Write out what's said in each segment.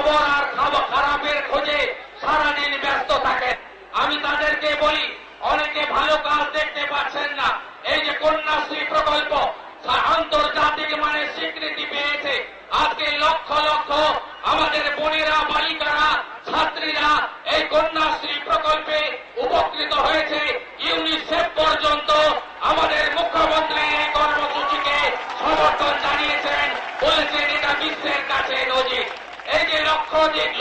খবর আর খারাপের খোঁজে সারাদিন ব্যস্ত থাকেন। আমি তাদেরকে বলি, অনেকে ভালো কাজ দেখতে পাচ্ছেন না। এই যে কন্যাশ্রী প্রকল্প আন্তর্জাতিক মানের স্বীকৃতি পেয়েছে। আজকে লক্ষ লক্ষ আমাদের বোনেরা, বালিকারা, ছাত্রীরা এই কন্যাশ্রী প্রকল্পে উপকৃত হয়েছে। ইউনিসেফ পর্যন্ত আমাদের মুখ্যমন্ত্রী এই কর্মসূচিকে সমর্থন জানিয়েছেন, বলেছেন এটা বিশ্বের কাছে নজির। এই যে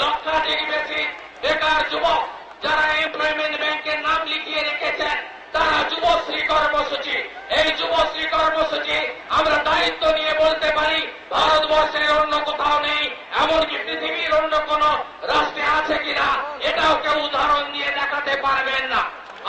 লক্ষাধিক বেশি বেকার যুবক যারা এমপ্লয়মেন্ট ব্যাংকের নাম লিখিয়ে রেখেছেন, তারা যুবশ্রী কর্মসূচি, এই যুবশ্রী কর্মসূচি আমরা দায়িত্ব নিয়ে বলতে পারি ভারতবর্ষের অন্য কোথাও নেই, এমনকি পৃথিবীর অন্য কোন রাষ্ট্রে আছে কিনা এটাও কেউ উদাহরণ দিয়ে দেখাতে পারবেন না।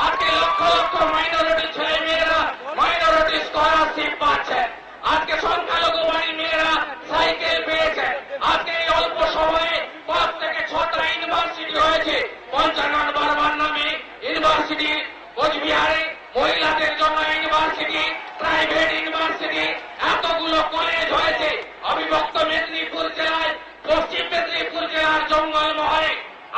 আজকে লক্ষ লক্ষ মাইনরিটি ছেলে মেয়েরা মাইনরিটি স্কলারশিপ পাচ্ছেন। আজকে সংখ্যালঘু মেয়েরা সাইকেল পেয়েছেন। আজকে এই অল্প সময়ে 5 থেকে 6টা ইউনিভার্সিটি হয়েছে। 55 বর্মার নামে ইউনিভার্সিটি, কোচবিহারে মহিলাদের জন্য ইউনিভার্সিটি, প্রাইভেট ইউনিভার্সিটি, এতগুলো কলেজ হয়েছে। অবিভক্ত মেদিনীপুর জেলায়, পশ্চিম মেদিনীপুর জেলার জঙ্গলমহলে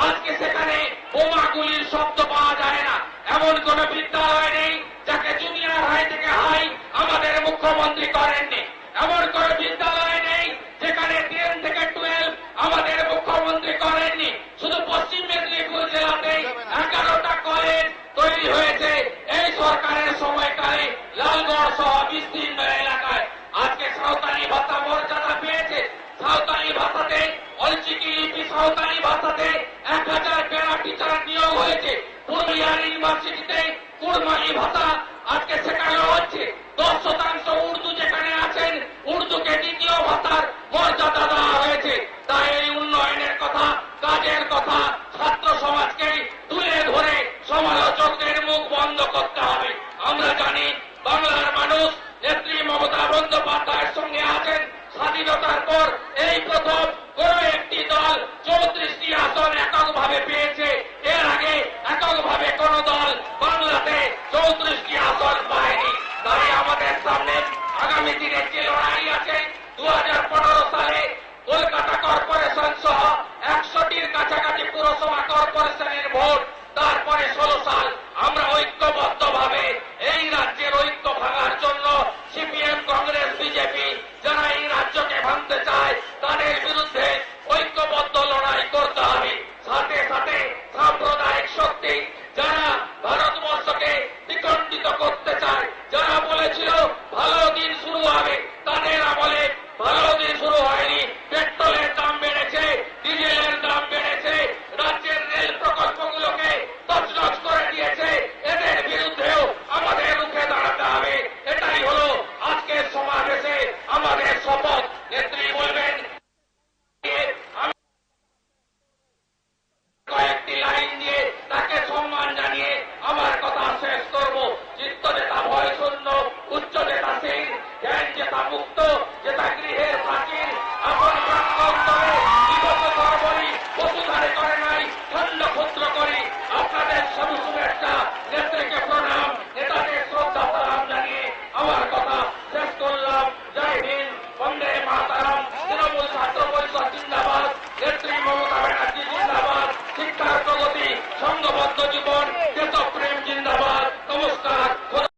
আজকে সেখানে বোমাগুলির শব্দ পাওয়া যায় না। এমন কোন বিদ্যালয় নেই যাকে জুনিয়র হাই থেকে হাই আমাদের মুখ্যমন্ত্রী করেননি। এমন কোন বিদ্যালয় নেই যেখানে 10 থেকে 12 আমাদের মুখ্যমন্ত্রী করেননি। শুধু পশ্চিম মেদিনীপুর জেলাতে 11টা কলেজ তৈরি হয়েছে এই সরকারের সময়কালে লালগড় সহ বিস্তীর্ণ এলাকায়। আজকে সাঁওতালি ভাষা মর্যাদা পেয়েছে। সাঁওতালি ভাষাতে, অলচিকি লিপি সাঁওতালি ভাষাতে 1000 প্যারা টিচার নিয়োগ হয়েছে। পুরুলিয়ার ইউনিভার্সিটিতে কুড়মালি ভাষা আজকে শেখানো হচ্ছে। 10% উর্দু যেখানে আছেন, উর্দুকে দ্বিতীয় ভাষার মর্যাদা দেওয়া হয়েছে। তাই এই উন্নয়নের কথা, কাজের কথা ছাত্র সমাজকে তুলে ধরে সমালোচকদের মুখ বন্ধ করতে হবে। আমরা জানি বাংলার মানুষ নেত্রী মমতা বন্দ্যোপাধ্যায়ের সঙ্গে আছেন। স্বাধীনতার পর এই প্রথম কোন একটি দল 34টি আসন এককভাবে পেয়েছে। এর আগে এককভাবে কোন দল বাংলাতে 34টি আসন পায়নি। তাই আমাদের সামনে আগামী দিনে যে লড়াই আছে, 2015 সালে কলকাতা কর্পোরেশন সহ 100টির কাছাকাছি পুরসভা কর্পোরেশনের ভোট